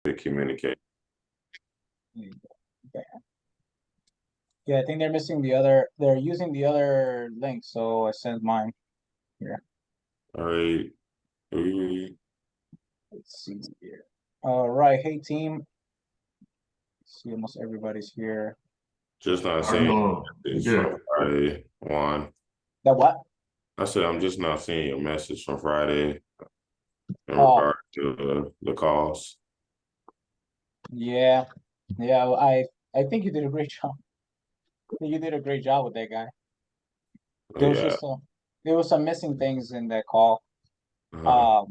to communicate. Okay. Yeah, I think they're missing the other, they're using the other link, so I sent mine here. All right. Let's see here. All right, hey team. See, almost everybody's here. Just not I seeing know. message Yeah. from Friday, Juan. That what? I said I'm just not seeing your message from Friday in Oh, regard to the calls. yeah. Yeah, I think you did a great job. I think you did a great job with that guy. Oh, There was yeah. just there was some missing things in that call. Uh-huh.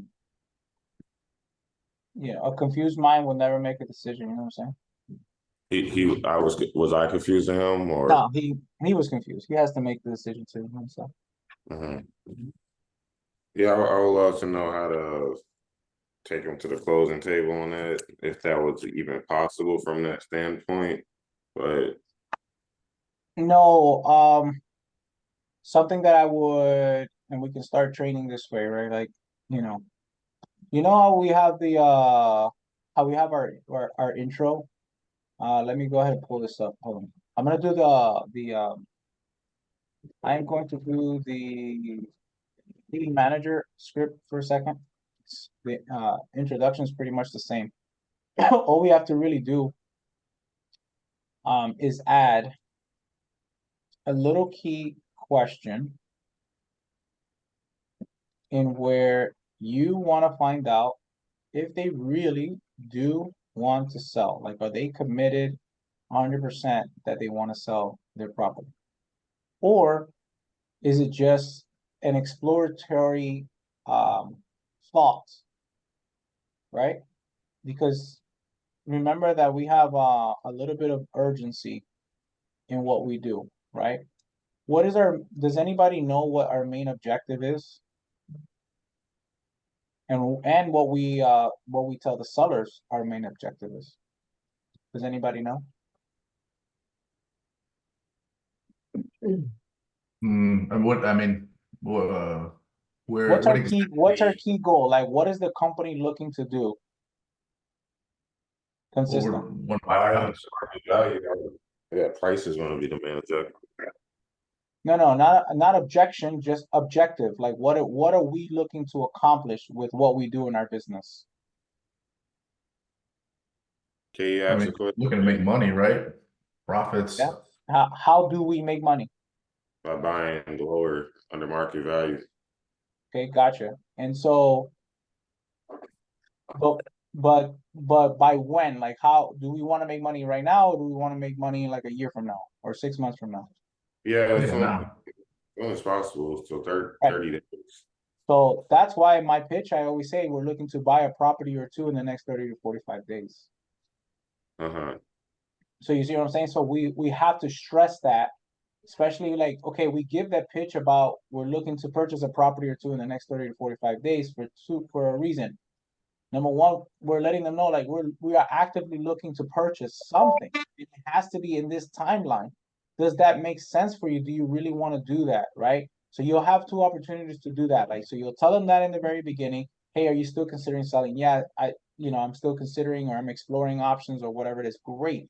A confused mind will never make a decision, you know what I'm saying? I was I confusing him or No, he was confused. He has to make the decision too himself. uh-huh. Yeah, I would love to know how to take him to the closing table on that, if that was even possible from that standpoint. But No, something that I would, and we can start training this way, right? Like, you know, how we have the how we have our intro. Let me go ahead and pull this up. Hold on. I'm gonna do the I'm going to do the meeting manager script for a second. The introduction is pretty much the same. All we have to really do is add a little key question in where you want to find out if they really do want to sell. Like, are they committed 100% that they want to sell their property? Or is it just an exploratory thought, right? Because remember that we have a little bit of urgency in what we do, right? Does anybody know what our main objective is? And what we tell the sellers our main objective is. Does anybody know? And what I mean, what What's what our exactly key goal? Like, what is the company looking to do what we're consistent? one I by have market value. Yeah, price is going to be the main objective. No, no, not objection, just objective. Like, what are we looking to accomplish with what we do in our business? Can you I ask mean, a question looking to make money, right? Profits. Yeah. How do we make money? by buying lower under market value? Okay, gotcha. And so, but by when? Like, how do we want to make money right now, or do we want to make money like a year from now or 6 months from now? Yeah, as Yeah, soon now. as possible. So 30, Right. 30 days. So that's why my pitch, I always say we're looking to buy a property or two in the next 30 to 45 days. Uh-huh. So you see what I'm saying? So we have to stress that, especially like, okay, we give that pitch about we're looking to purchase a property or two in the next 30 to 45 days for a reason. Number one, we're letting them know like we are actively looking to purchase something. It has to be in this timeline. Does that make sense for you? Do you really want to do that? Right? So you'll have two opportunities to do that. Like, so you'll tell them that in the very beginning. Hey, are you still considering selling? Yeah, I'm still considering, or I'm exploring options or whatever it is. Great.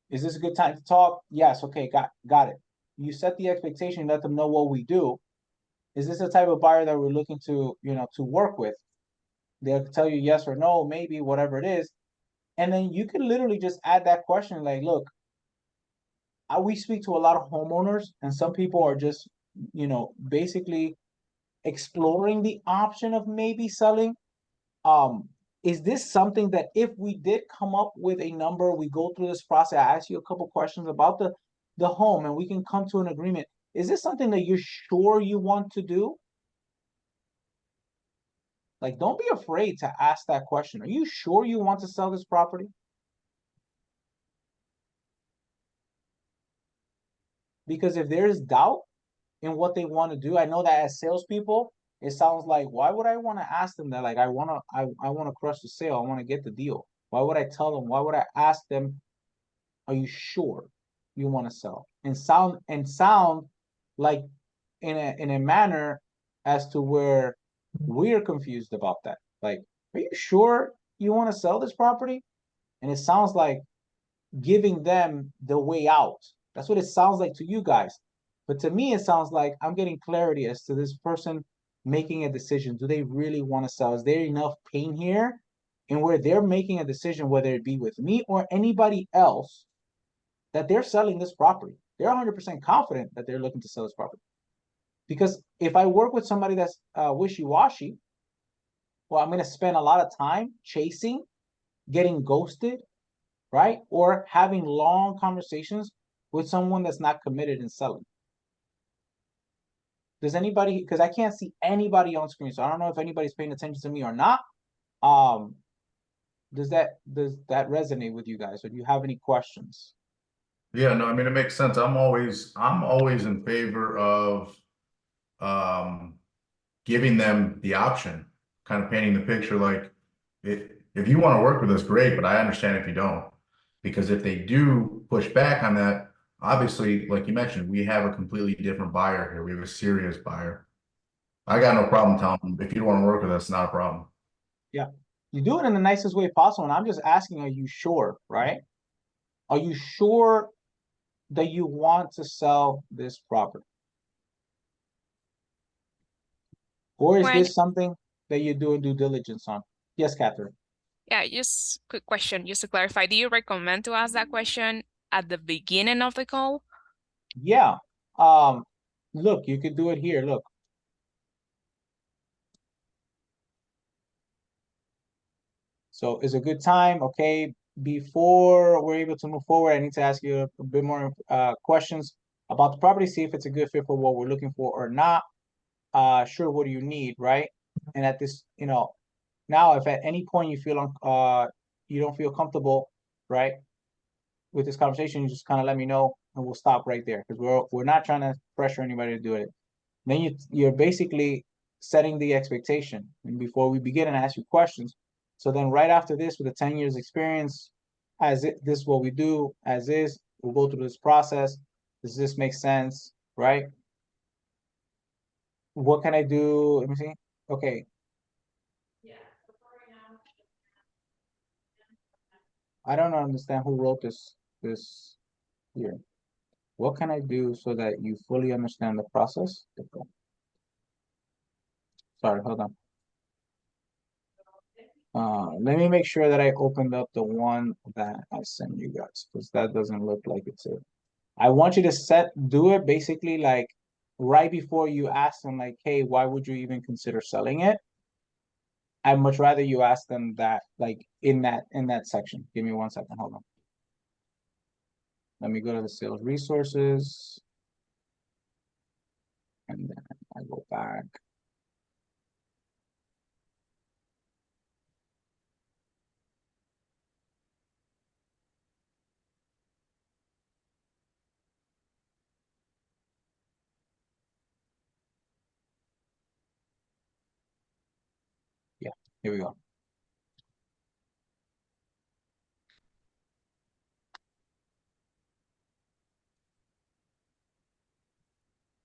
Is this a good time to talk? Yes. Okay. Got it. You set the expectation, let them know what we do. Is this the type of buyer that we're looking to work with? They'll tell you yes or no, maybe, whatever it is. And then you can literally just add that question like, look, we speak to a lot of homeowners, and some people are just, basically exploring the option of maybe selling. Um, is this something that if we did come up with a number, we go through this process, I ask you a couple questions about the home, and we can come to an agreement. Is this something that you're sure you want to do? Like, don't be afraid to ask that question. Are you sure you want to sell this property? Because if there is doubt in what they want to do, I know that as salespeople, it sounds like, why would I want to ask them that? Like, I want to crush the sale. I want to get the deal. Why would I tell them? Why would I ask them, are you sure you want to sell? And sound like in a manner as to where we're confused about that. Like, are you sure you want to sell this property? And it sounds like giving them the way out. That's what it sounds like to you guys. But to me, it sounds like I'm getting clarity as to this person making a decision. Do they really want to sell? Is there enough pain here? And where they're making a decision, whether it be with me or anybody else, that they're selling this property. They're 100% confident that they're looking to sell this property. Because if I work with somebody that's wishy-washy, well, I'm going to spend a lot of time chasing, getting ghosted, right? Or having long conversations with someone that's not committed in selling. Does anybody, because I can't see anybody on screen, so I don't know if anybody's paying attention to me or not. Does that resonate with you guys, or do you have any questions? Yeah, no, I mean, it makes sense. I'm always in favor of giving them the option, kind of painting the picture like if you want to work with us, great, but I understand if you don't. Because if they do push back on that, obviously, like you mentioned, we have a completely different buyer here. We have a serious buyer. I got no problem telling them if you don't want to work with us, not a problem. Yeah, you do it in the nicest way possible. And I'm just asking, are you sure, right? Are you sure that you want to sell this property? Or is When, this something that you're doing due diligence on? Yes, Catherine. yeah, just quick question, just to clarify, do you recommend to ask that question at the beginning of the call? Yeah. Look, you could do it here. Look. So it's a good time. Okay. Before we're able to move forward, I need to ask you a bit more questions about the property, see if it's a good fit for what we're looking for or not. Sure, what do you need, right? And at this, now if at any point you feel you don't feel comfortable, right, with this conversation, you just kind of let me know and we'll stop right there because we're not trying to pressure anybody to do it. Then you're basically setting the expectation and before we begin and ask you questions. So then right after this, with the 10 years experience, this is what we do as is, we'll go through this process. Does this make sense, right? What can I do? Let me see. Okay. I don't understand who wrote this here. What can I do so that you fully understand the process? Sorry, hold on. Let me make sure that I opened up the one that I sent you guys because that doesn't look like it's it. I want you to do it basically like right before you ask them like, hey, why would you even consider selling it? I'd much rather you ask them that like in that section. Give me 1 second, hold on. Let me go to the sales resources. And then I go back. Yeah, here we go.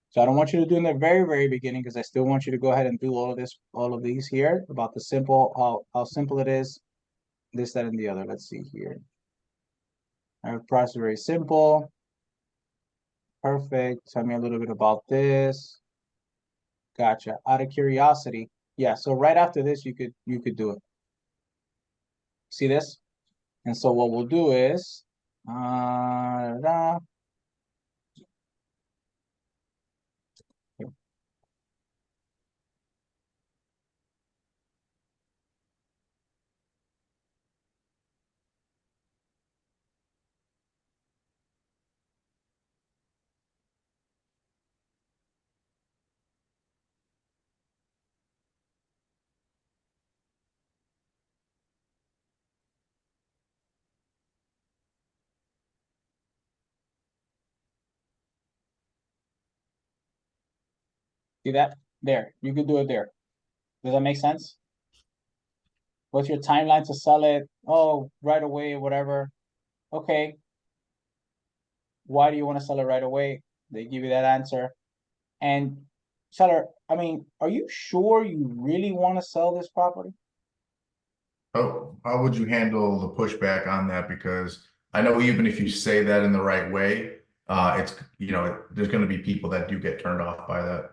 So I don't want you to do in the very, very beginning because I still want you to go ahead and do all of these here about the simple, how simple it is, this, that, and the other. Let's see here. Our process is very simple. Perfect. Tell me a little bit about this. Gotcha. Out of curiosity. Yeah, so right after this, you could do it. See this? And so what we'll do is, see that? There, you could do it there. Does that make sense? What's your timeline to sell it? Oh, right away, whatever. Okay. Why do you want to sell it right away? They give you that answer. And seller, I mean, are you sure you really want to sell this property? How would you handle the pushback on that? Because I know even if you say that in the right way, it's, you know, there's gonna be people that do get turned off by that.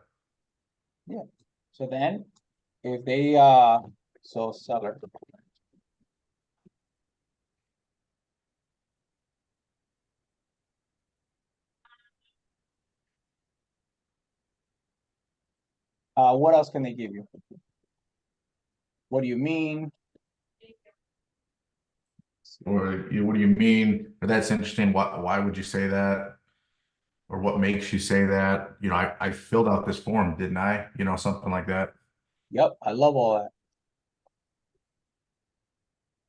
So then, if they, so seller. What else can they give you? What do you mean? Or what do you mean? Or that's interesting. Why would you say that? Or what makes you say that? You know, I filled out this form, didn't I? You know, something like that. Yep, I love all that.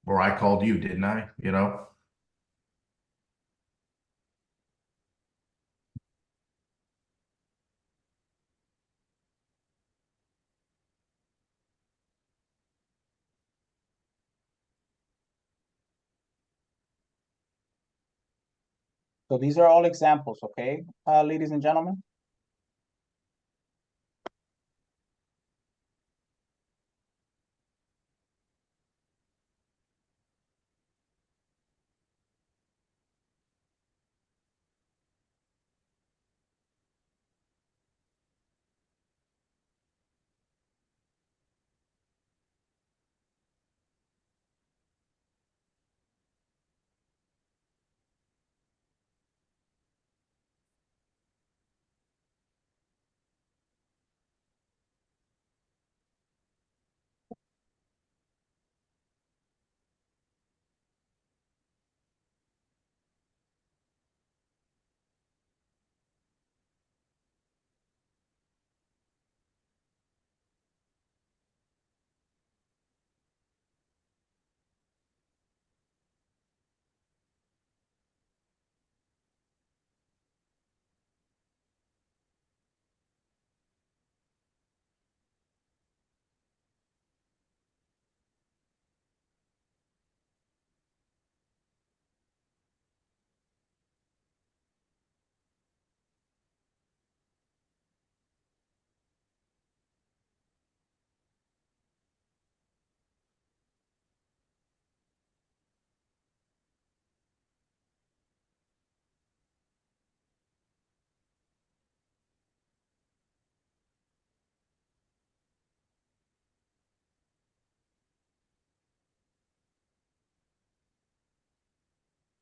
Or I called you, didn't I? You know? So these are all examples, okay, ladies and gentlemen?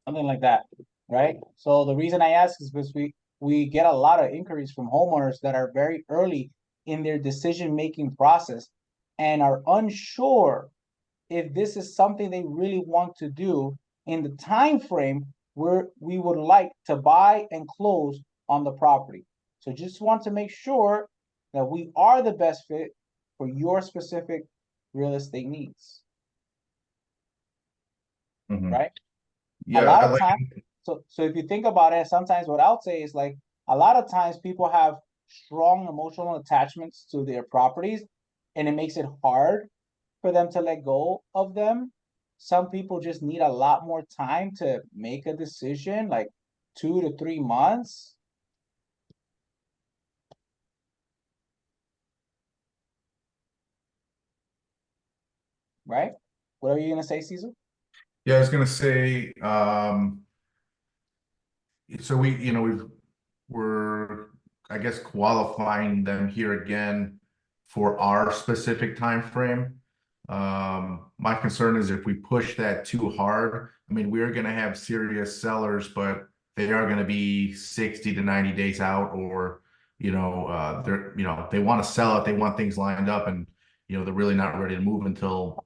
Something like that, right? So the reason I ask is because we get a lot of inquiries from homeowners that are very early in their decision-making process and are unsure if this is something they really want to do in the time frame where we would like to buy and close on the property. So just want to make sure that we are the best fit for your specific real estate needs, Mhm. right? A Yeah, lot I of like. times, so if you think about it, sometimes what I would say is like a lot of times people have strong emotional attachments to their properties, and it makes it hard for them to let go of them. Some people just need a lot more time to make a decision, like 2 to 3 months, right? What are you gonna say, Caesar? Yeah, I was gonna say, so we, you know, we're, I guess, qualifying them here again for our specific time frame. My concern is if we push that too hard, I mean, we're gonna have serious sellers, but they are gonna be 60 to 90 days out, or, you know, they're, you know, they want to sell it, they want things lined up, and, you know, they're really not ready to move until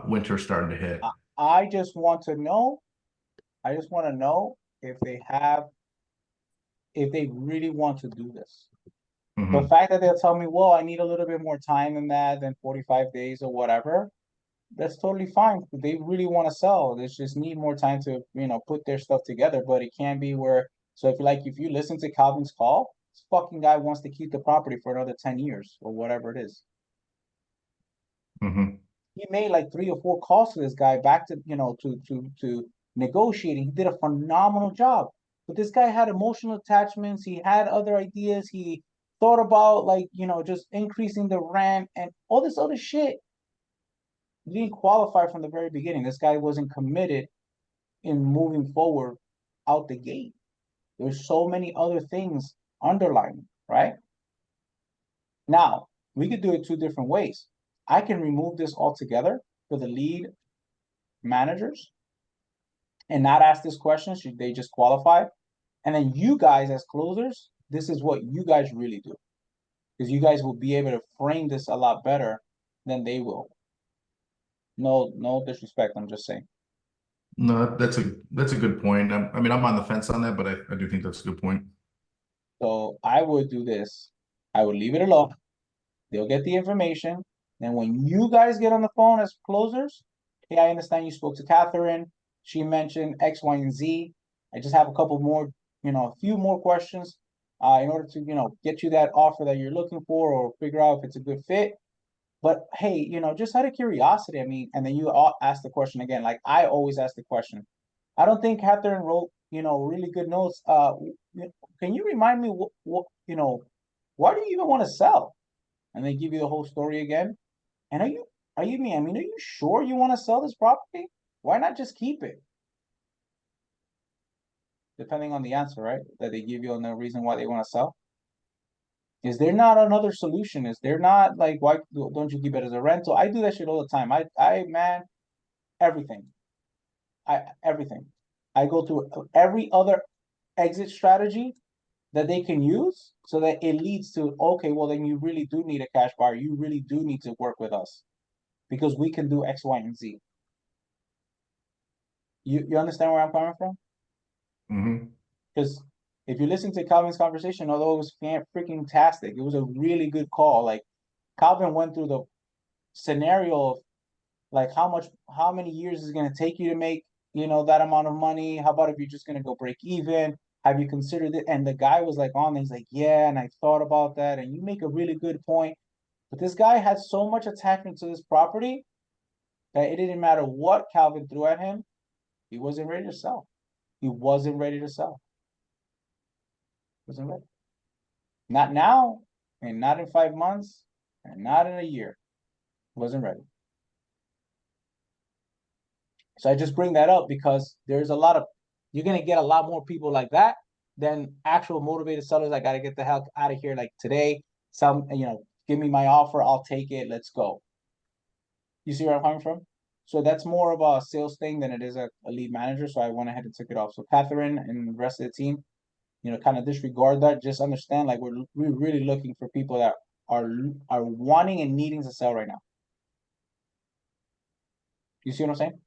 winter's starting to hit. I just want to know, I just want to know if if they really want to do this. The Mhm. fact that they'll tell me, well, I need a little bit more time than that, than 45 days or whatever, that's totally fine. They really want to sell. They just need more time to, put their stuff together. But it can't be where, so if you listen to Calvin's call, this fucking guy wants to keep the property for another 10 years or whatever it is. Mhm. He made like 3 or 4 calls to this guy back to, to negotiating. He did a phenomenal job. But this guy had emotional attachments. He had other ideas. He thought about like, just increasing the rent and all this other shit. he didn't qualify from the very beginning. This guy wasn't committed in moving forward out the gate. There's so many other things underlying, right? Now, we could do it two different ways. I can remove this altogether for the lead managers and not ask this question, should they just qualify? And then you guys as closers, this is what you guys really do. Because you guys will be able to frame this a lot better than they will. No disrespect, I'm just saying. No, that's a good point. I mean, I'm on the fence on that, but I do think that's a good point. So I would do this. I would leave it alone. They'll get the information. Then when you guys get on the phone as closers, hey, I understand you spoke to Catherine. She mentioned X, Y, and Z. I just have a couple more, a few more questions in order to, get you that offer that you're looking for or figure out if it's a good fit. But hey, just out of curiosity, I mean, and then you all ask the question again, like I always ask the question. I don't think Catherine wrote, really good notes. Can you remind me what, why do you even want to sell? And they give you the whole story again. And are you sure you want to sell this property? Why not just keep it? Depending on the answer, right? That they give you and the reason why they want to sell. Is there not another solution? Is there not like, why don't you keep it as a rental? I do that shit all the time. Man, everything. Everything. I go through every other exit strategy that they can use so that it leads to, okay, well, then you really do need a cash buyer. You really do need to work with us because we can do X, Y, and Z. You understand where I'm coming from? Mm-hmm. Because if you listen to Calvin's conversation, although it was freaking tastic, it was a really good call. Like Calvin went through the scenario of like how many years is it gonna take you to make, that amount of money? How about if you're just gonna go break even? Have you considered it? And the guy was like on, he's like, yeah, and I thought about that, and you make a really good point. But this guy had so much attachment to this property that it didn't matter what Calvin threw at him, he wasn't ready to sell. He wasn't ready to sell. Wasn't ready. Not now, and not in 5 months, and not in a year. Wasn't ready. So I just bring that up because you're gonna get a lot more people like that than actual motivated sellers. I gotta get the hell out of here like today. Give me my offer, I'll take it, let's go. You see where I'm coming from? So that's more of a sales thing than it is a lead manager. So I went ahead and took it off. So Catherine and the rest of the team, kind of disregard that. Just understand, like we're really looking for people that are wanting and needing to sell right now. You see what I'm saying?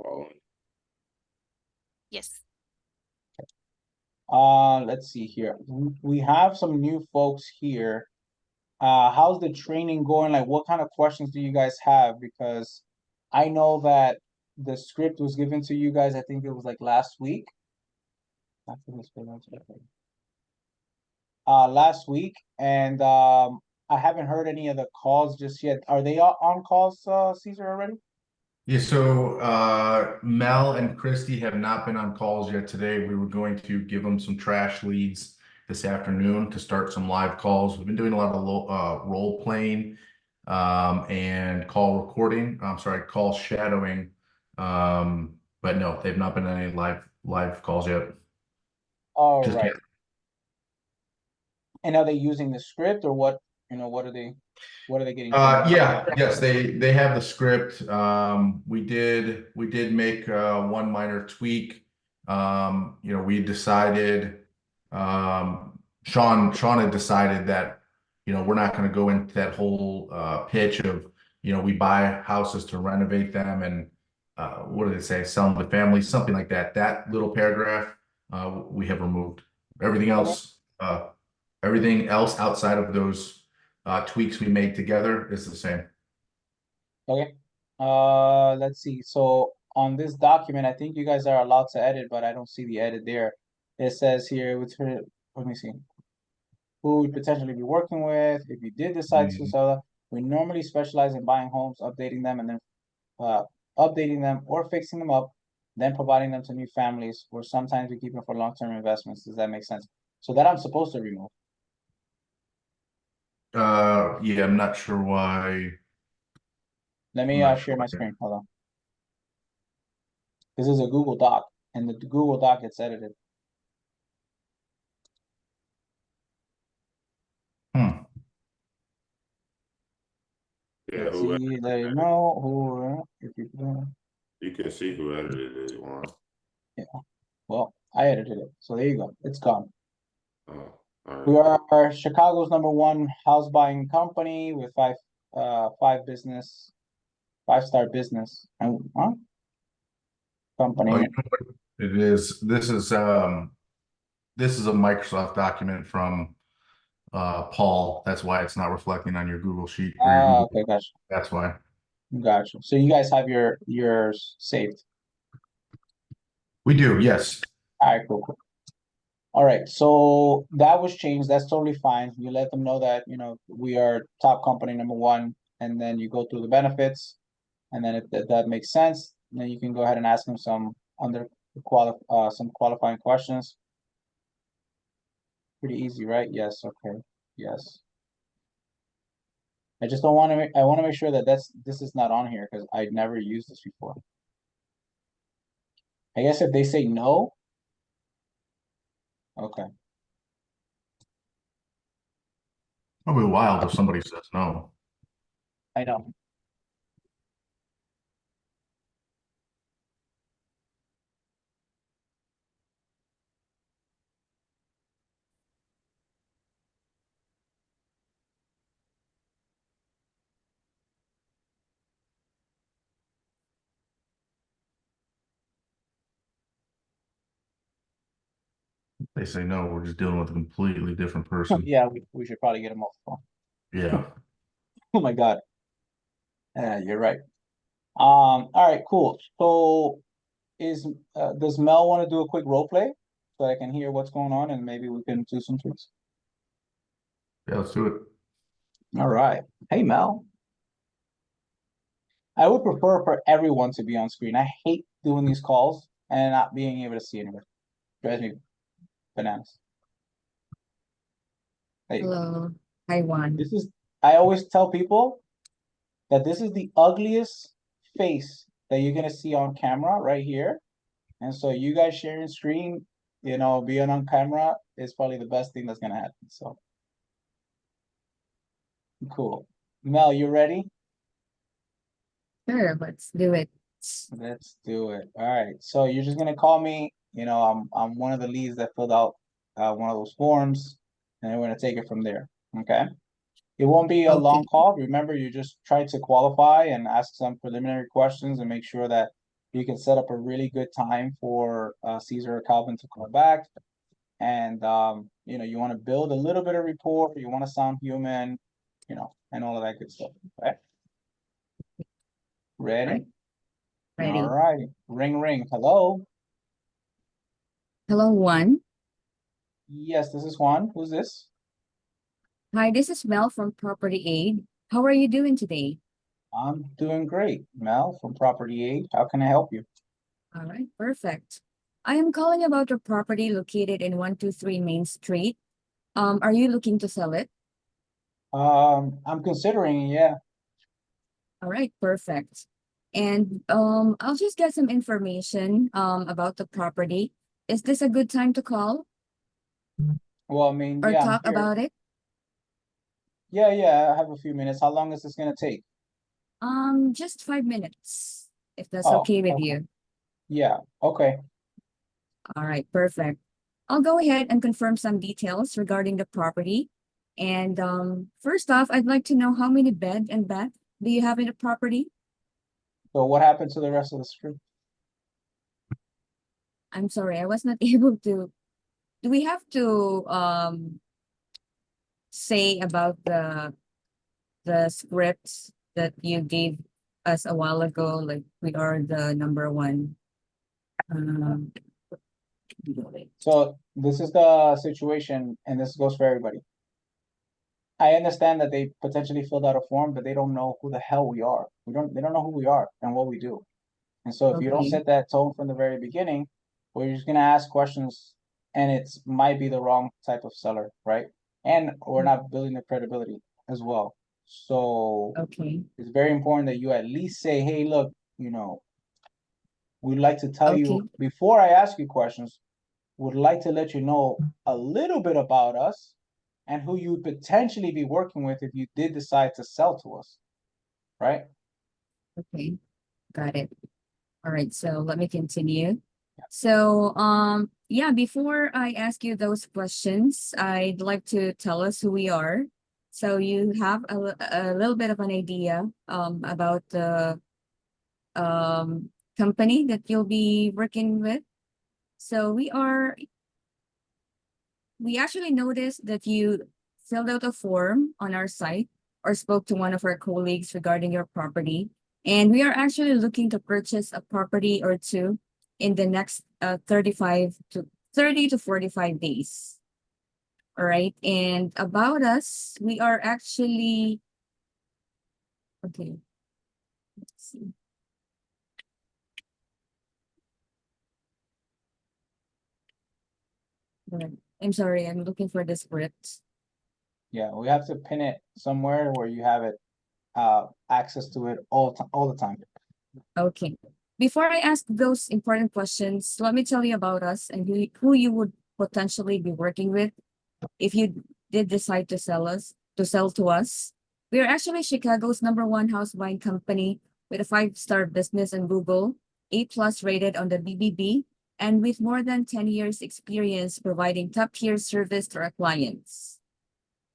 Following. Yes. Let's see here. We have some new folks here. How's the training going? Like, what kind of questions do you guys have? Because I know that the script was given to you guys, I think it was like last week. Last week, and I haven't heard any of the calls just yet. Are they on calls, Caesar, already? Yeah, so Mel and Christy have not been on calls yet today. We were going to give them some trash leads this afternoon to start some live calls. We've been doing a lot of role playing and call recording. I'm sorry, call shadowing. But no, they've not been on any live calls yet. All Just right. yet. And are they using the script or what? What are they getting? Yes, they have the script. We did make one minor tweak. We decided Sean had decided that we're not going to go into that whole pitch of we buy houses to renovate them and what did it say, sell them to families, something like that. That little paragraph we have removed. Everything else outside of those tweaks we made together is the same. Okay. Let's see. So on this document, I think you guys are allowed to edit, but I don't see the edit there. It says here, let me see. Who would potentially be working with if you did decide to sell. We normally specialize in buying homes, updating them, and then updating them or fixing them up, then providing them to new families, or sometimes we keep them for long-term investments. Does that make sense? So that I'm supposed to remove. Yeah, I'm not sure why. Let me I'm not share sure my why. screen, hold on. This is a Google Doc, and the Google Doc gets edited. Hmm. Yeah, Let's see, there you know, who, if you, you can see who edited it, Juan. well, I edited it, so there you go, it's gone. Oh, all We right. are Chicago's number 1 house buying company with five business, 5-star business and company. Oh, you know what it is? This is a Microsoft document from Paul. That's why it's not reflecting on your Google sheet or your Google. Okay, gotcha, That's why. gotcha. So you guys have yours saved. We do, yes. All right, cool, cool. All right, so that was changed. That's totally fine. You let them know that, we are top company #1, and then you go through the benefits. And then if that makes sense, then you can go ahead and ask them some some qualifying questions. Pretty easy, right? Yes, okay, yes. I just don't want to, I want to make sure that this is not on here because I'd never used this before. I guess if they say no. Okay, It'll be wild if somebody says no. I know. They say no, we're just dealing with a completely different person. Yeah, we should probably get them off the phone. Yeah. Oh my God. Yeah, you're right. All right, cool. So does Mel want to do a quick role play so I can hear what's going on and maybe we can do some tricks? Yeah, let's do it. All right. Hey, Mel. I would prefer for everyone to be on screen. I hate doing these calls and not being able to see anyone. Drives me bananas. Hey, Hello. Hi, Juan. I always tell people that this is the ugliest face that you're gonna see on camera right here. And so you guys sharing screen, being on camera is probably the best thing that's gonna happen. So cool. Mel, you ready? Sure, let's do it. Let's do it. All right. So you're just gonna call me. I'm one of the leads that filled out one of those forms, and we're gonna take it from there. Okay. It won't be a long Okay. call. Remember, you just try to qualify and ask some preliminary questions and make sure that you can set up a really good time for Caesar or Calvin to call back. And you want to build a little bit of rapport. You want to sound human, and all of that good stuff. Okay. Ready? Right. Ready. All right. Ring, ring. Hello. Hello, Juan. Yes, this is Juan. Who's this? Hi, this is Mel from Property Aid. How are you doing today? I'm doing great. Mel from Property Aid. How can I help you? All right, perfect. I am calling about your property located in 123 Main Street. Are you looking to sell it? I'm considering, yeah. All right, perfect. And I'll just get some information about the property. Is this a good time to call Well, I mean, or yeah, I'm talk here. about it? Yeah, I have a few minutes. How long is this gonna take? Just 5 minutes, if that's Oh, okay with okay. you. Yeah, okay. All right, perfect. I'll go ahead and confirm some details regarding the property. And first off, I'd like to know how many bed and bath do you have in the property? So what happened to the rest of the script? I'm sorry, I was not able to. Do we have to say about the scripts that you gave us a while ago, like we are the #1? Um, So this is the situation, and this goes for everybody. I understand that they potentially filled out a form, but they don't know who the hell we are. They don't know who we are and what we do. And so if you don't Okay. set that tone from the very beginning, we're just gonna ask questions and it's might be the wrong type of seller, right? And we're not building the credibility. as well. So Okay, it's very important that you at least say, hey, look, we'd like to tell you, Okay. before I ask you questions, would like to let you know a little bit about us and who you would potentially be working with if you did decide to sell to us, right? okay, got it. All right, so let me continue. So, yeah, before I ask you those questions, I'd like to tell us who we are. So you have a little bit of an idea, about the, company that you'll be working with. So we actually noticed that you filled out a form on our site or spoke to one of our colleagues regarding your property. And we are actually looking to purchase a property or two in the next 30 to 45 days. All right. And about us, we are actually, okay. Let's see. Right. I'm sorry, I'm looking for the script. Yeah, we have to pin it somewhere where you have it, access to it all the time. Okay. Before I ask those important questions, let me tell you about us and who you would potentially be working with if you did decide to sell to us. We are actually Chicago's #1 house buying company with a 5-star business on Google, A+ rated on the BBB, and with more than 10 years experience providing top-tier service to our clients.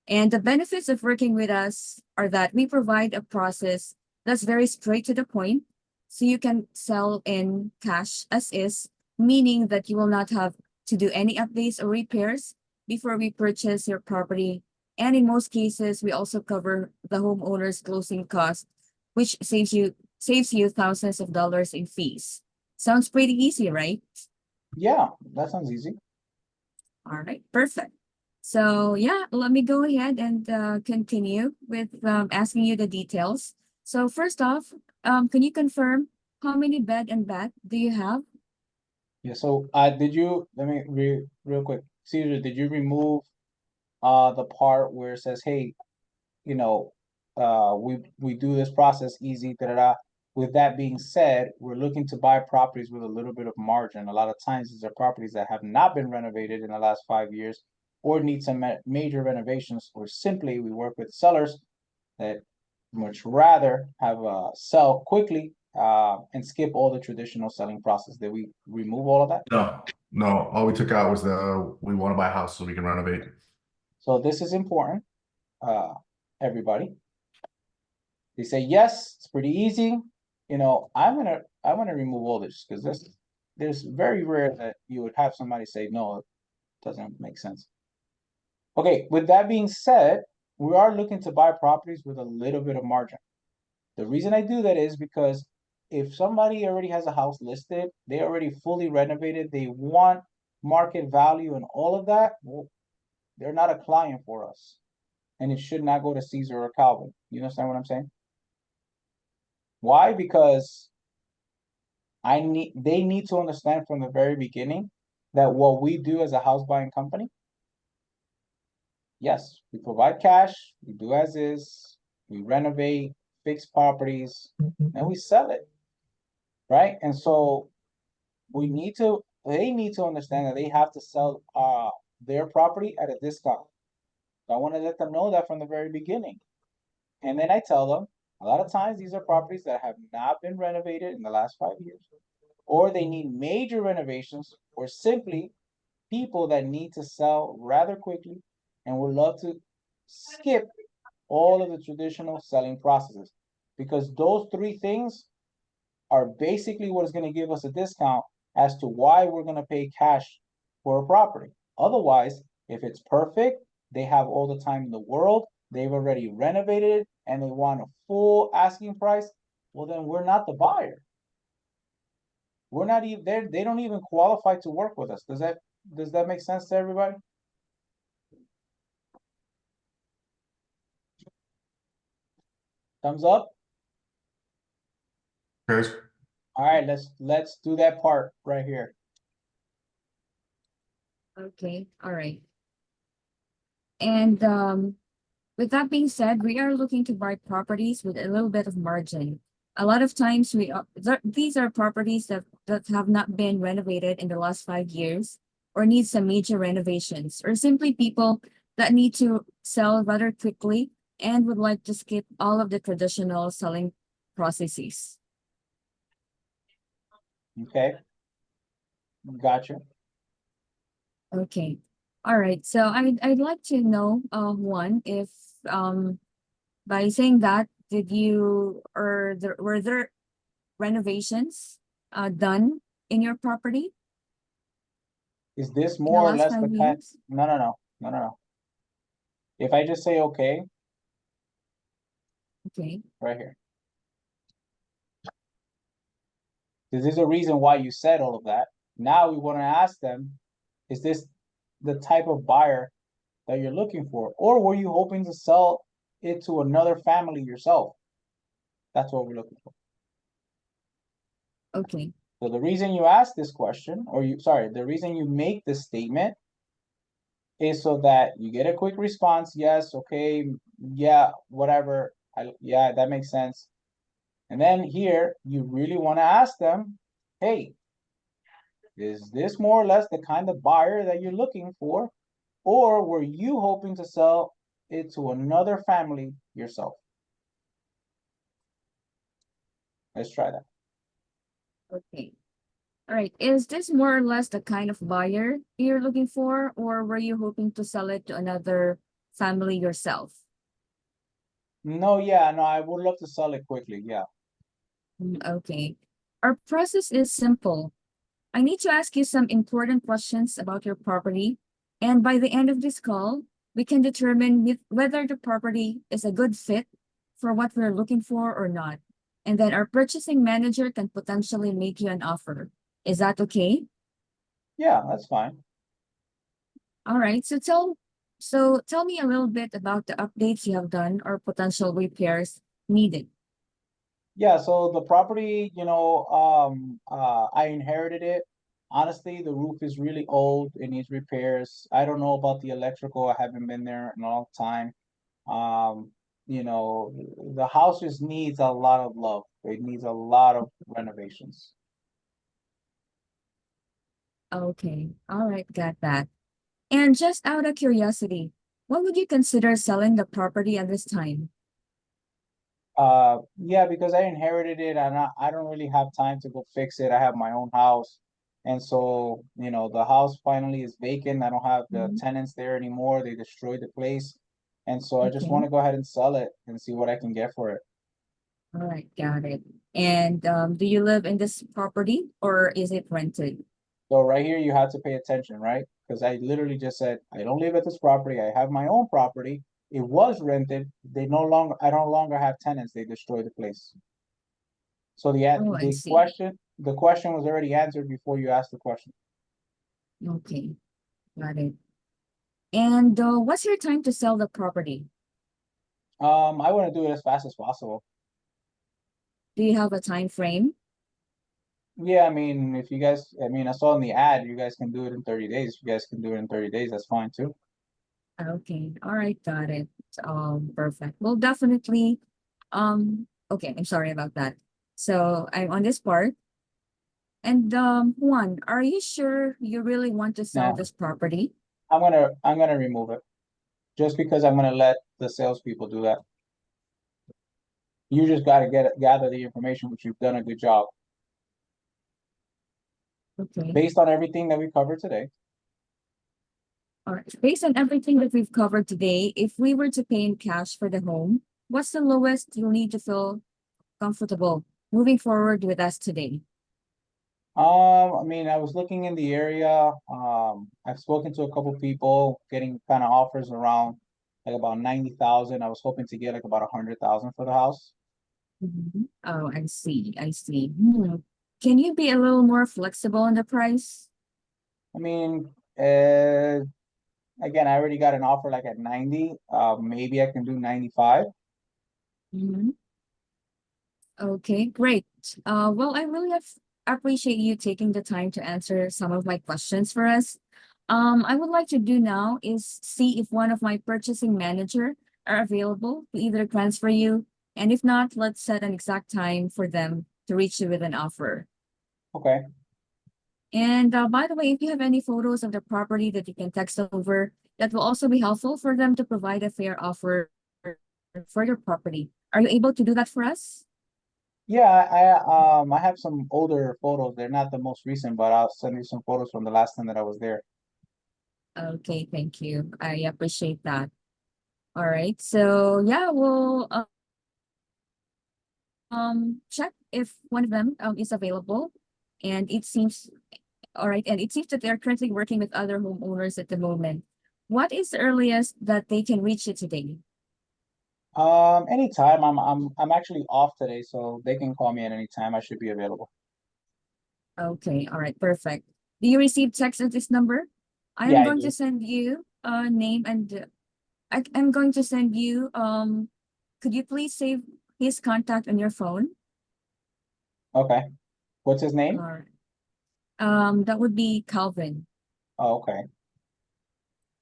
And the benefits of working with us are that we provide a process that's very straight to the point, so you can sell in cash as is, meaning that you will not have to do any updates or repairs before we purchase your property. And in most cases, we also cover the homeowner's closing cost, which saves you thousands of dollars in fees. Sounds pretty easy, right? Yeah, that sounds easy. All right, perfect. So yeah, let me go ahead and continue with asking you the details. So first off, can you confirm how many bed and bath do you have? Yeah, so let me real quick. Caesar, did you remove the part where it says, hey, we do this process easy, da da da. With that being said, we're looking to buy properties with a little bit of margin. A lot of times these are properties that have not been renovated in the last 5 years or need some major renovations, or simply we work with sellers that much rather have sell quickly and skip all the traditional selling process. Did we remove all of that? No, all we took out was we want to buy a house so we can renovate. So this is important, everybody. They say, yes, it's pretty easy. I'm gonna remove all this because there's very rare that you would have somebody say, no, it doesn't make sense. Okay, with that being said, we are looking to buy properties with a little bit of margin. The reason I do that is because if somebody already has a house listed, they already fully renovated, they want market value and all of that, well, they're not a client for us. And it should not go to Caesar or Calvin. You understand what I'm saying? Why? Because they need to understand from the very beginning that what we do as a house buying company, yes, we provide cash, we do as is, we renovate, fix properties, and we sell it. Right? And so they need to understand that they have to sell their property at a discount. So I want to let them know that from the very beginning. And then I tell them a lot of times these are properties that have not been renovated in the last 5 years, or they need major renovations, or simply people that need to sell rather quickly and would love to skip all of the traditional selling processes, because those 3 things are basically what is going to give us a discount as to why we're going to pay cash for a property. Otherwise, if it's perfect, they have all the time in the world, they've already renovated it, and they want a full asking price, well, then we're not the buyer. We're not even, they don't even qualify to work with us. Does that make sense to everybody? Thumbs up? Chris? All right, let's do that part right here. Okay, all right. And With that being said, we are looking to buy properties with a little bit of margin. A lot of times these are properties that have not been renovated in the last 5 years or need some major renovations, or simply people that need to sell rather quickly and would like to skip all of the traditional selling processes. Okay. Gotcha. Okay. All right. So I'd like to know, one, if by saying that, were there renovations done in your property Is this in the more or last less the 5 kind? years? No. If I just say okay, Okay. right here. This is a reason why you said all of that. Now we want to ask them, is this the type of buyer that you're looking for? Or were you hoping to sell it to another family yourself? That's what we're looking for. Okay. So the reason you ask this question, the reason you make this statement is so that you get a quick response. Yes, okay, yeah, whatever. Yeah, that makes sense. And then here, you really want to ask them, hey, is this more or less the kind of buyer that you're looking for? Or were you hoping to sell it to another family yourself? Let's try that. Okay. All right. Is this more or less the kind of buyer you're looking for, or were you hoping to sell it to another family yourself? No, yeah, no, I would love to sell it quickly. Yeah. Okay. Our process is simple. I need to ask you some important questions about your property, and by the end of this call, we can determine whether the property is a good fit for what we're looking for or not. And then our purchasing manager can potentially make you an offer. Is that okay? Yeah, that's fine. All right. So tell me a little bit about the updates you have done or potential repairs needed. Yeah, so the property, I inherited it. Honestly, the roof is really old. It needs repairs. I don't know about the electrical. I haven't been there in a long time. Um, the house just needs a lot of love. It needs a lot of renovations. Okay. All right. Got that. And just out of curiosity, what would you consider selling the property at this time? Yeah, because I inherited it and I don't really have time to go fix it. I have my own house. And so, the house finally is vacant. I don't have the Mhm. tenants there anymore. They destroyed the place. And so I just Okay. want to go ahead and sell it and see what I can get for it. All right. Got it. And do you live in this property or is it rented? So right here, you have to pay attention, right? Because I literally just said, I don't live at this property. I have my own property. It was rented. I no longer have tenants. They destroyed the place. So Oh, I the see. question was already answered before you asked the question. Okay. Got it. And what's your time to sell the property? I want to do it as fast as possible. Do you have a time frame? Yeah, I mean, I saw in the ad, you guys can do it in 30 days. If you guys can do it in 30 days, that's fine too. Okay. All right. Got it. Perfect. Well, definitely. Okay. I'm sorry about that. So I'm on this part. And Juan, are you sure you really want to sell Now, this property? I'm gonna remove it just because I'm gonna let the salespeople do that. You just gotta gather the information, which you've done a good job. Okay. Based on everything that we covered today, All right. Based on everything that we've covered today, if we were to pay in cash for the home, what's the lowest you'll need to feel comfortable moving forward with us today? I was looking in the area. I've spoken to a couple people getting kind of offers around like about 90,000. I was hoping to get like about 100,000 for the house. Mhm. Oh, I see. I see. Can you be a little more flexible on the price? I mean, again, I already got an offer like at 90. Maybe I can do 95. Mhm. Okay, great. Well, I really appreciate you taking the time to answer some of my questions for us. I would like to do now is see if one of my purchasing manager are available to either transfer you, and if not, let's set an exact time for them to reach you with an offer. Okay, And by the way, if you have any photos of the property that you can text over, that will also be helpful for them to provide a fair offer for your property. Are you able to do that for us? yeah, I have some older photos. They're not the most recent, but I'll send you some photos from the last time that I was there. Okay, thank you. I appreciate that. All right, so yeah, we'll check if one of them is available, and it seems all right, and it seems that they're currently working with other homeowners at the moment. What is the earliest that they can reach you today? Anytime. I'm actually off today, so they can call me at any time. I should be available. Okay, all right, perfect. Do you receive text at this number? I Yeah, am I going do. to send you a name and I'm going to send you could you please save his contact on your phone? Okay. What's his name? Or that would be Calvin. Oh, okay.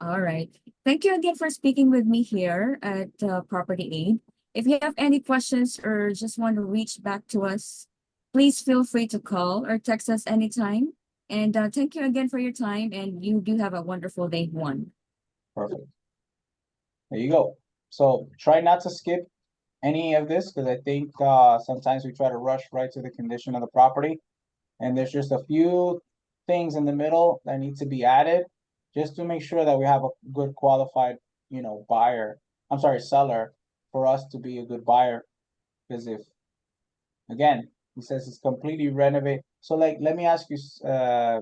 All right. Thank you again for speaking with me here at Property Aid. If you have any questions or just want to reach back to us, please feel free to call or text us anytime. And thank you again for your time, and you do have a wonderful day one. Perfect. There you go. So try not to skip any of this because I think sometimes we try to rush right to the condition of the property. And there's just a few things in the middle that need to be added just to make sure that we have a good qualified, buyer. I'm sorry, seller for us to be a good buyer. Because if, again, he says it's completely renovated. So like, let me ask you,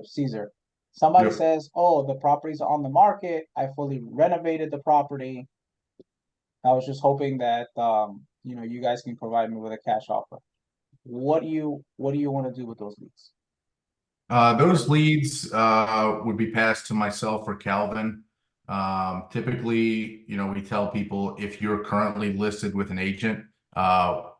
Caesar. Somebody Yep. says, oh, the property's on the market. I fully renovated the property. I was just hoping that, you guys can provide me with a cash offer. What do you want to do with those leads? Those leads would be passed to myself or Calvin. Typically, we tell people if you're currently listed with an agent,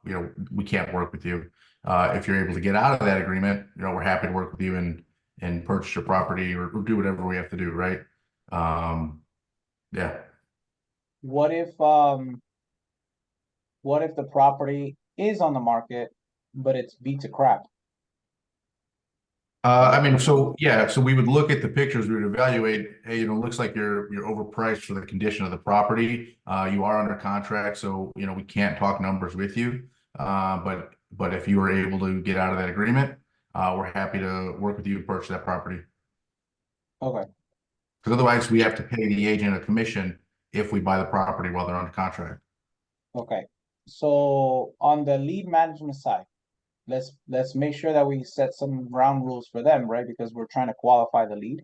we can't work with you. If you're able to get out of that agreement, we're happy to work with you and purchase your property or do whatever we have to do, right? Yeah. What if the property is on the market, but it's beat to crap? I mean, so yeah, so we would look at the pictures, we would evaluate, hey, looks like you're overpriced for the condition of the property. You are under contract, so we can't talk numbers with you. But if you were able to get out of that agreement, we're happy to work with you to purchase that property. Okay, Because otherwise we have to pay the agent a commission if we buy the property while they're under contract. okay. So on the lead management side, let's make sure that we set some ground rules for them, right? Because we're trying to qualify the lead.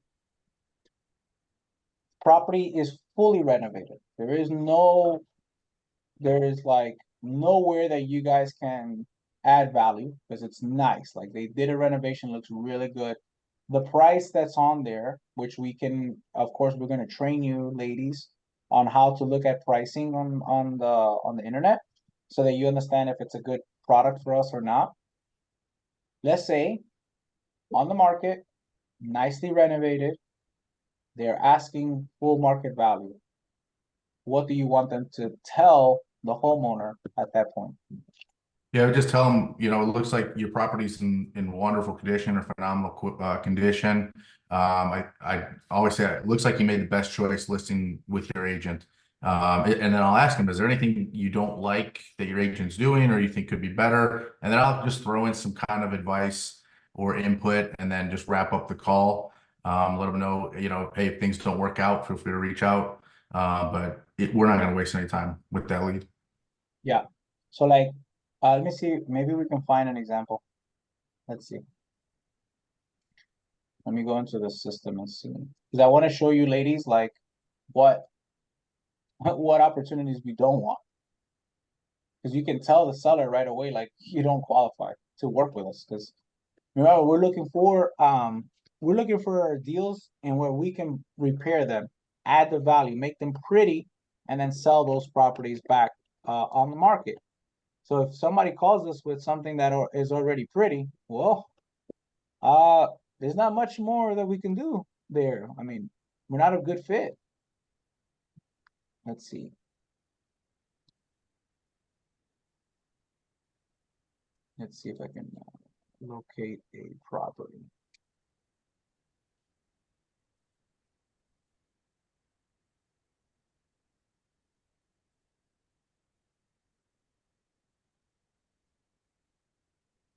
Property is fully renovated. There is like nowhere that you guys can add value because it's nice. Like they did a renovation, looks really good. The price that's on there, which we can, of course, we're gonna train you ladies on how to look at pricing on the internet so that you understand if it's a good product for us or not. Let's say on the market, nicely renovated, they're asking full market value. What do you want them to tell the homeowner at that point? Yeah, I would just tell them, it looks like your property's in wonderful condition or phenomenal condition. I always say it looks like you made the best choice listing with your agent. And then I'll ask them, is there anything you don't like that your agent's doing or you think could be better? And then I'll just throw in some kind of advice or input and then just wrap up the call. Let them know, hey, if things don't work out, feel free to reach out. But we're not going to waste any time with that lead. Yeah. So like, let me see, maybe we can find an example. Let's see. Let me go into the system and see. Because I want to show you ladies like what what opportunities we don't want. Because you can tell the seller right away, like you don't qualify to work with us. Because remember, we're looking for deals and where we can repair them, add the value, make them pretty, and then sell those properties back on the market. So if somebody calls us with something that is already pretty, well, there's not much more that we can do there. I mean, we're not a good fit. Let's see. Let's see if I can locate a property.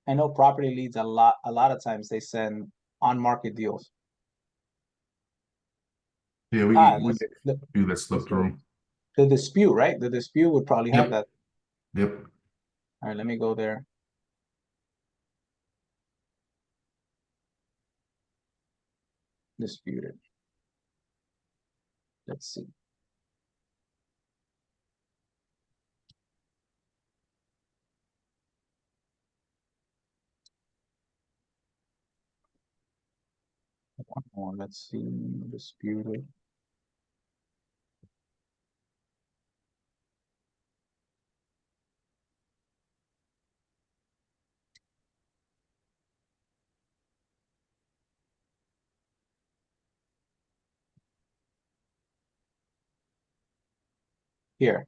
I know property leads a lot of times they send on market deals. Yeah, we let's- the, do that slip through. the dispute, right? The dispute would probably have Yep. that. Yep. All right, let me go there. Disputed. Let's see. One more, let's see, disputed. Here.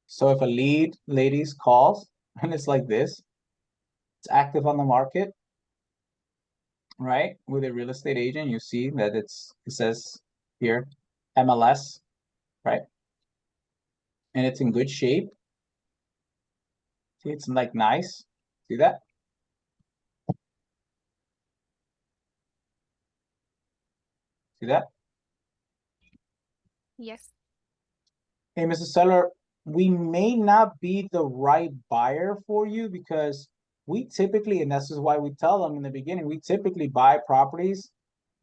So if a lead, ladies, calls and it's like this, it's active on the market, right? With a real estate agent, you see that it says here, MLS, right? And it's in good shape. See, it's like nice. See that? See that? Yes. Hey, Mr. Seller, we may not be the right buyer for you because we typically, and this is why we tell them in the beginning, we typically buy properties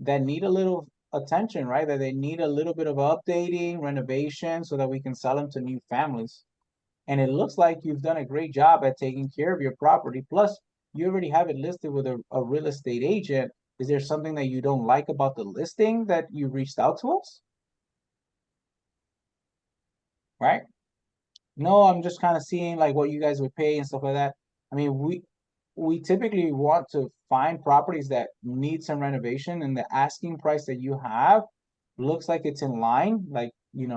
that need a little attention, right? That they need a little bit of updating, renovation, so that we can sell them to new families. And it looks like you've done a great job at taking care of your property. Plus, you already have it listed with a real estate agent. Is there something that you don't like about the listing that you reached out to us? Right? No, I'm just kind of seeing like what you guys would pay and stuff like that. I mean, we typically want to find properties that need some renovation, and the asking price that you have looks like it's in line, like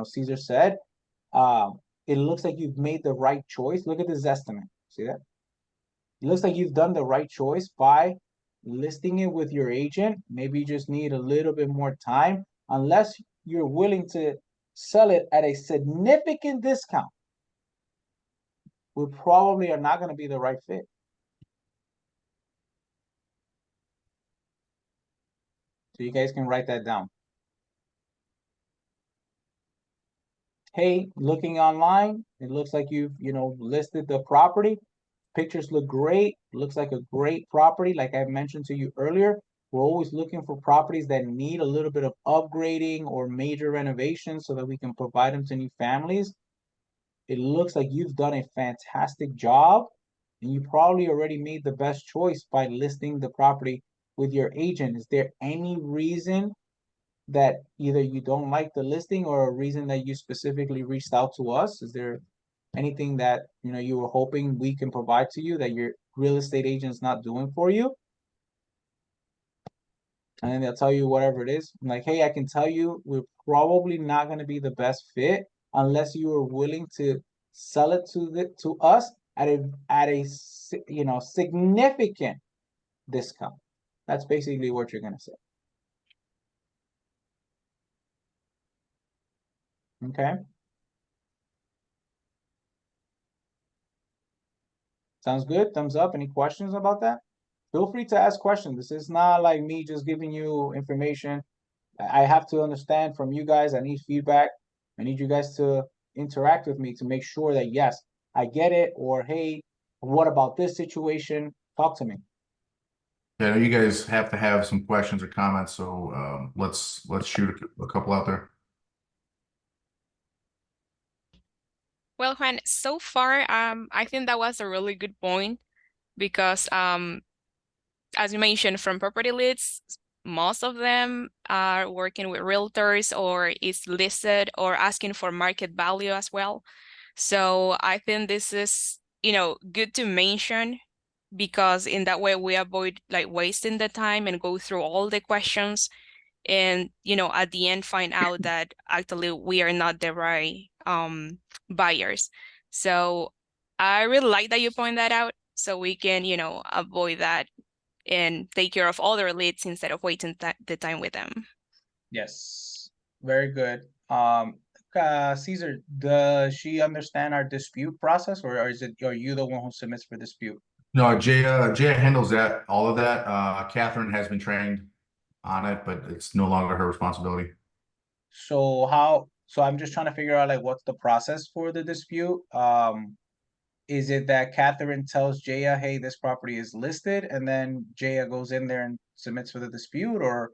Caesar said. It looks like you've made the right choice. Look at this estimate. See that? It looks like you've done the right choice by listing it with your agent. Maybe you just need a little bit more time, unless you're willing to sell it at a significant discount. We probably are not going to be the right fit. So you guys can write that down. Hey, looking online, it looks like you've, listed the property. Pictures look great. Looks like a great property. Like I mentioned to you earlier, we're always looking for properties that need a little bit of upgrading or major renovation so that we can provide them to new families. It looks like you've done a fantastic job, and you probably already made the best choice by listing the property with your agent. Is there any reason that either you don't like the listing or a reason that you specifically reached out to us? Is there anything that you were hoping we can provide to you that your real estate agent's not doing for you? And then they'll tell you whatever it is. I'm like, hey, I can tell you we're probably not going to be the best fit unless you are willing to sell it to us at a significant discount. That's basically what you're gonna say. Okay. Sounds good. Thumbs up. Any questions about that? Feel free to ask questions. This is not like me just giving you information. I have to understand from you guys. I need feedback. I need you guys to interact with me to make sure that, yes, I get it, or hey, what about this situation? Talk to me. Yeah, I know you guys have to have some questions or comments, so let's shoot a couple out there. Well, Juan, so far, I think that was a really good point because, as you mentioned, from property leads, most of them are working with realtors or is listed or asking for market value as well. So I think this is, good to mention because in that way we avoid like wasting the time and go through all the questions and at the end find out that actually we are not the right buyers. So I really like that you point that out so we can avoid that and take care of other leads instead of wasting the time with them. Yes, very good. Caesar, does she understand our dispute process, or are you the one who submits for dispute? No, Jaya handles that, all of that. Catherine has been trained on it, but it's no longer her responsibility. So I'm just trying to figure out like what's the process for the dispute? Is it that Catherine tells Jaya, hey, this property is listed, and then Jaya goes in there and submits for the dispute, or?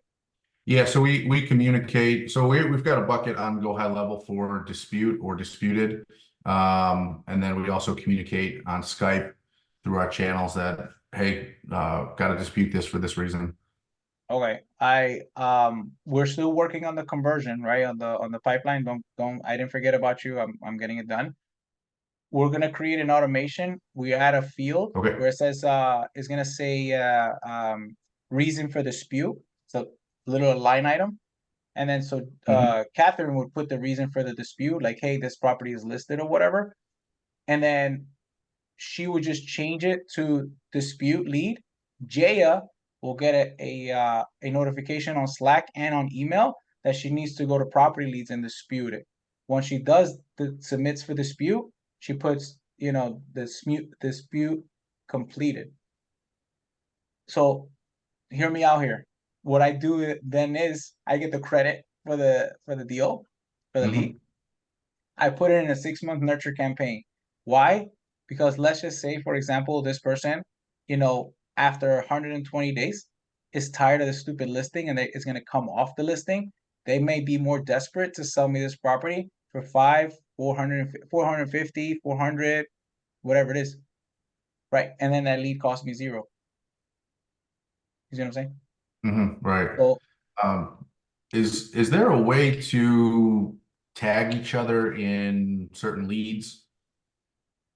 Yeah, so we communicate. So we've got a bucket on Go High Level for dispute or disputed. And then we also communicate on Skype through our channels that, hey, gotta dispute this for this reason. Okay, we're still working on the conversion, right? On the pipeline. I didn't forget about you. I'm getting it done. We're gonna create an automation. We add a field Okay. where it says it's gonna say reason for dispute. So little line item. And then so Catherine would put the reason for the dispute, like, hey, this property is listed or whatever. And then she would just change it to dispute lead. Jaya will get a notification on Slack and on email that she needs to go to property leads and dispute it. Once she does the submits for dispute, she puts dispute completed. So hear me out here. What I do then is I get the credit for the deal, for the lead. I put it in a 6-month nurture campaign. Why? Because let's just say, for example, this person, after 120 days is tired of the stupid listing and it's going to come off the listing. They may be more desperate to sell me this property for 450, 400, whatever it is. Right. And then that lead cost me 0. You see what I'm saying? Right. So, Is there a way to tag each other in certain leads?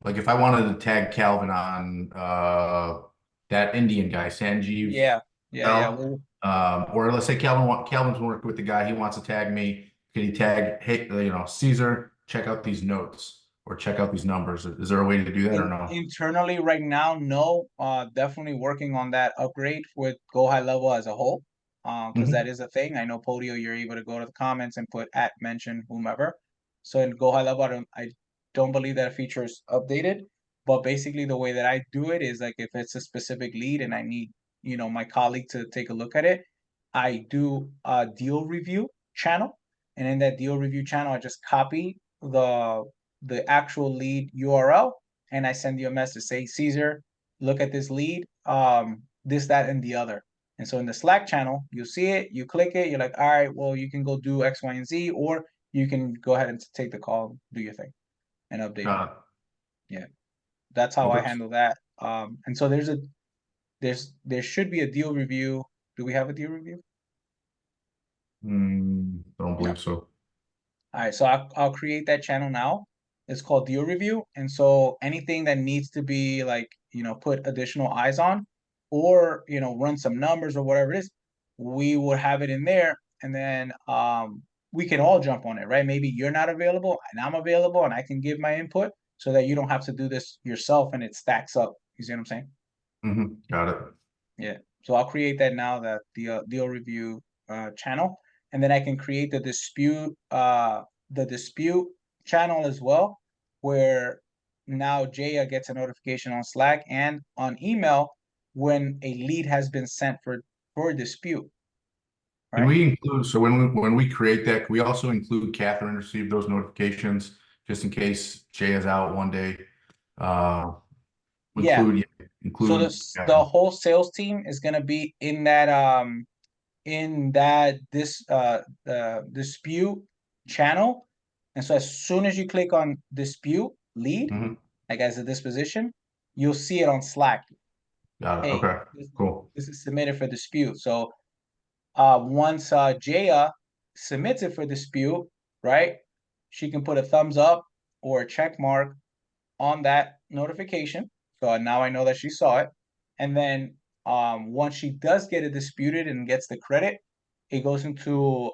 Like if I wanted to tag Calvin on that Indian guy, Sanjeev. yeah. Well, or let's say Calvin's working with the guy, he wants to tag me. Can he tag, hey, Caesar, check out these notes or check out these numbers? Is there a way to do that or no? Internally right now, no. Definitely working on that upgrade with Go High Level as a whole. Because that is a thing. I know Podio, you're able to go to the comments and put @mention whomever. So in Go High Level, I don't believe that feature is updated. But basically the way that I do it is like if it's a specific lead and I need, my colleague to take a look at it, I do a deal review channel. And in that deal review channel, I just copy the actual lead URL and I send you a message, say, Caesar, look at this lead, this, that, and the other. And so in the Slack channel, you see it, you click it, you're like, all right, well, you can go do X, Y, and Z, or you can go ahead and take the call, do your thing, and update it. Yeah, that's how I handle that. And so there should be a deal review. Do we have a deal review? Don't believe so. All right, so I'll create that channel now. It's called deal review. And so anything that needs to be like, put additional eyes on or, run some numbers or whatever it is, we will have it in there. And then we can all jump on it, right? Maybe you're not available and I'm available and I can give my input so that you don't have to do this yourself and it stacks up. You see what I'm saying? Got it. Yeah. So I'll create that now, that the deal review channel. And then I can create the dispute channel as well, where now Jaya gets a notification on Slack and on email when a lead has been sent for dispute. Can we include, so when we create that, can we also include Catherine to receive those notifications just in case Jay is out one day? Include so the whole sales team is gonna be in that dispute channel. And so as soon as you click on dispute lead, like as a disposition, you'll see it on Slack. Got it. Hey, Okay, cool. This is submitted for dispute. So once Jaya submits it for dispute, right, she can put a thumbs up or a check mark on that notification. So now I know that she saw it. And then, once she does get it disputed and gets the credit, it goes into,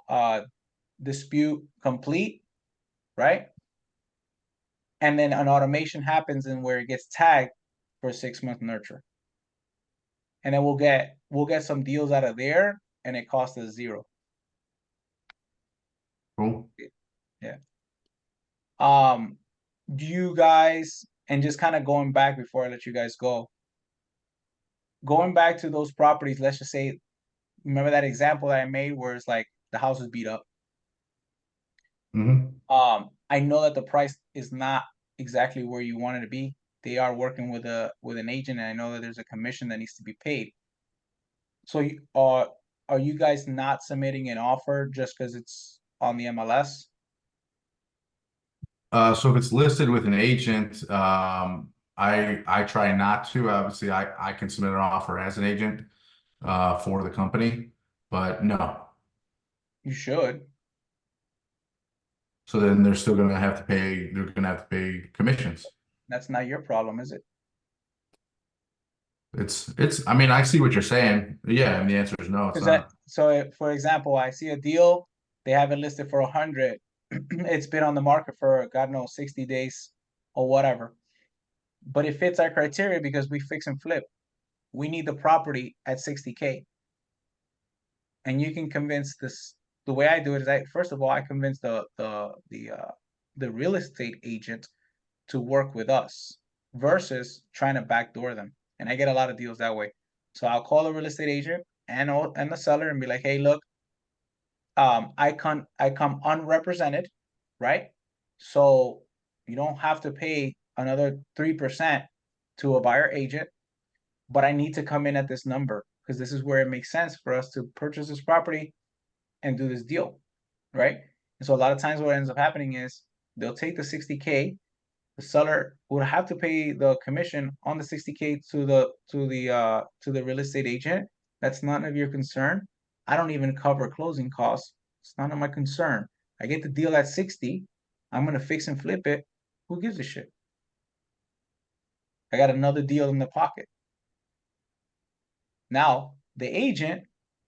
dispute complete, right? And then an automation happens in where it gets tagged for a 6-month nurture. And then we'll get some deals out of there, and it costs us 0. Cool. Do you guys, and just kind of going back before I let you guys go, going back to those properties, let's just say, remember that example that I made where it's like the house is beat up. Hmm. I know that the price is not exactly where you want it to be. They are working with an agent, and I know that there's a commission that needs to be paid. So are you guys not submitting an offer just because it's on the MLS? So if it's listed with an agent, I try not to. Obviously, I can submit an offer as an agent for the company, but no. You should. So then they're still gonna have to pay, they're gonna have to pay commissions. That's not your problem, is it? I mean, I see what you're saying. Yeah, and the answer is no, it's Because that, not. so for example, I see a deal, they have it listed for 100. It's been on the market for, God knows, 60 days or whatever. But it fits our criteria because we fix and flip. We need the property at 60K. And you can convince this, the way I do it is first of all, I convince the real estate agent to work with us versus trying to backdoor them. And I get a lot of deals that way. So I'll call a real estate agent and the seller and be like, hey, look, I come unrepresented, right? So you don't have to pay another 3% to a buyer agent, but I need to come in at this number because this is where it makes sense for us to purchase this property and do this deal, right? And so a lot of times what ends up happening is they'll take the 60K, the seller would have to pay the commission on the 60K to the real estate agent. That's none of your concern. I don't even cover closing costs. It's none of my concern. I get the deal at 60. I'm gonna fix and flip it. Who gives a shit? I got another deal in the pocket. Now, the agent,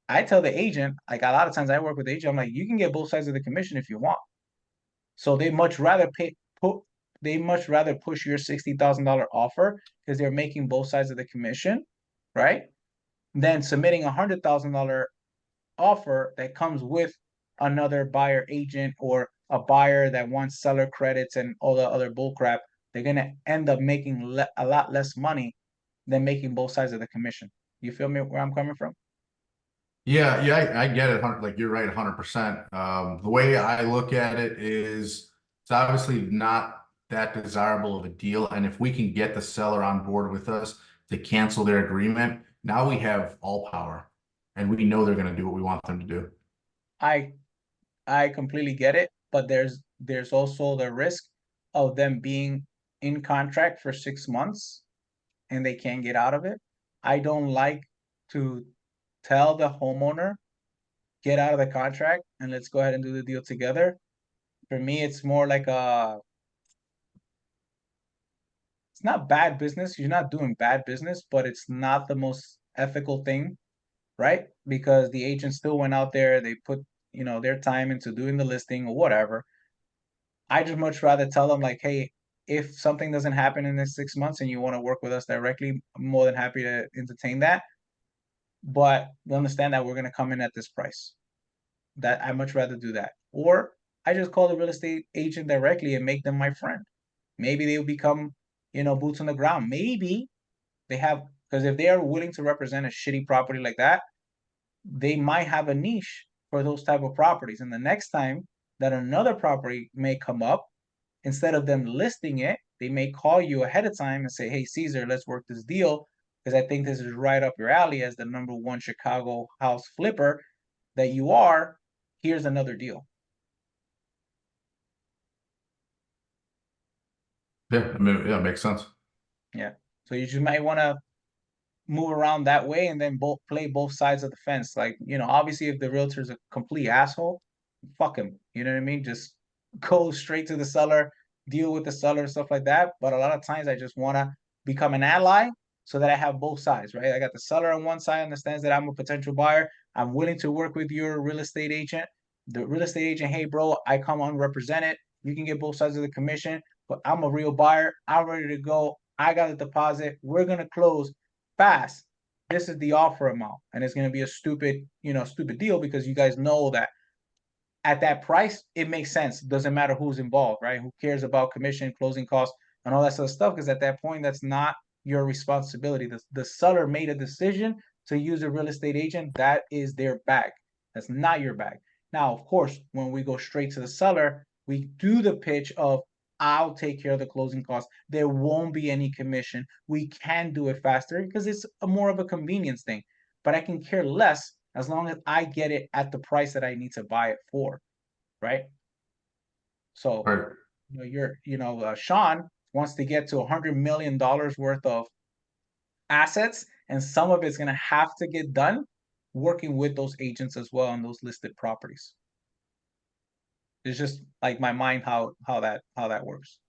I tell the agent, like a lot of times I work with the agent, I'm like, you can get both sides of the commission if you want. So they much rather push your $60,000 offer because they're making both sides of the commission, right? Than submitting $100,000 offer that comes with another buyer agent or a buyer that wants seller credits and all the other bull crap. They're gonna end up making a lot less money than making both sides of the commission. You feel me where I'm coming from? Yeah, I get it. Like you're right, 100%. The way I look at it is it's obviously not that desirable of a deal. And if we can get the seller on board with us to cancel their agreement, now we have all power and we know they're going to do what we want them to do. I completely get it, but there's also the risk of them being in contract for 6 months and they can't get out of it. I don't like to tell the homeowner, get out of the contract and let's go ahead and do the deal together. For me, it's more like it's not bad business. You're not doing bad business, but it's not the most ethical thing, right? Because the agent still went out there, they put, their time into doing the listing or whatever. I just much rather tell them like, hey, if something doesn't happen in this 6 months and you want to work with us directly, I'm more than happy to entertain that. But understand that we're gonna come in at this price. That I much rather do that. Or I just call the real estate agent directly and make them my friend. Maybe they'll become, boots on the ground. Maybe they have, because if they are willing to represent a shitty property like that, they might have a niche for those type of properties. And the next time that another property may come up, instead of them listing it, they may call you ahead of time and say, hey, Caesar, let's work this deal because I think this is right up your alley as the #1 Chicago house flipper that you are. Here's another deal. Yeah, I mean, yeah, it makes sense. Yeah. So you just might want to move around that way and then play both sides of the fence. Like, obviously if the realtor's a complete asshole, fuck him. You know what I mean? Just go straight to the seller, deal with the seller, stuff like that. But a lot of times I just want to become an ally so that I have both sides, right? I got the seller on one side, understands that I'm a potential buyer. I'm willing to work with your real estate agent. The real estate agent, hey, bro, I come unrepresented. You can get both sides of the commission, but I'm a real buyer. I'm ready to go. I got a deposit. We're going to close fast. This is the offer amount. And it's going to be a stupid, stupid deal because you guys know that at that price, it makes sense. Doesn't matter who's involved, right? Who cares about commission, closing costs, and all that sort of stuff? Because at that point, that's not your responsibility. The seller made a decision to use a real estate agent. That is their bag. That's not your bag. Now, of course, when we go straight to the seller, we do the pitch of, I'll take care of the closing costs. There won't be any commission. We can do it faster because it's more of a convenience thing. But I can care less as long as I get it at the price that I need to buy it for, right? So, Right. Sean wants to get to $100 million worth of assets, and some of it's going to have to get done working with those agents as well on those listed properties. It's just like my mind how that works.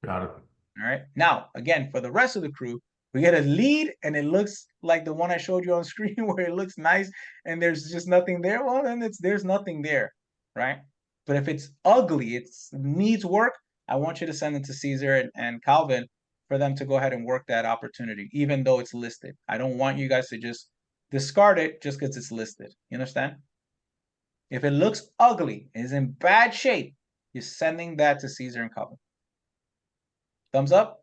Got it. All right. Now, again, for the rest of the crew, we get a lead and it looks like the one I showed you on screen where it looks nice and there's just nothing there. Well, then there's nothing there, right? But if it's ugly, it needs work, I want you to send it to Caesar and Calvin for them to go ahead and work that opportunity, even though it's listed. I don't want you guys to just discard it just because it's listed. You understand? If it looks ugly, is in bad shape, you're sending that to Caesar and Calvin. Thumbs up?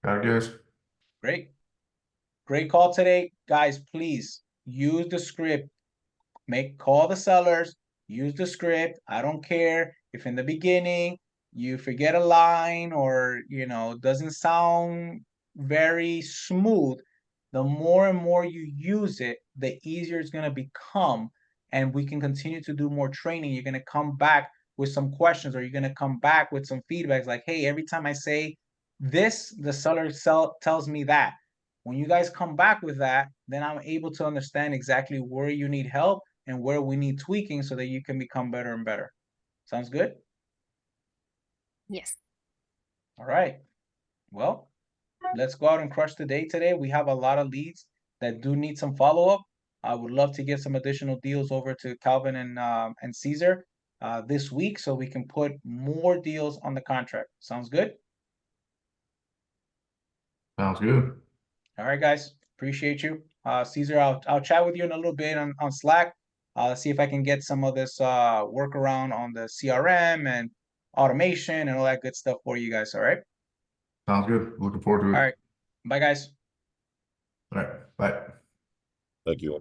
Got it, guys. Great. Great call today. Guys, please use the script. Call the sellers, use the script. I don't care if in the beginning you forget a line or, doesn't sound very smooth. The more and more you use it, the easier it's going to become. And we can continue to do more training. You're going to come back with some questions, or you're going to come back with some feedbacks like, hey, every time I say this, the seller tells me that. When you guys come back with that, then I'm able to understand exactly where you need help and where we need tweaking so that you can become better and better. Sounds good? Yes. All right. Well, let's go out and crush the day today. We have a lot of leads that do need some follow-up. I would love to get some additional deals over to Calvin and Caesar this week so we can put more deals on the contract. Sounds good? Sounds good. All right, guys. Appreciate you. Caesar, I'll chat with you in a little bit on Slack. See if I can get some of this workaround on the CRM and automation and all that good stuff for you guys. All right. Sounds good. Looking forward to it. All right. Bye, guys. All right. Bye. Thank you.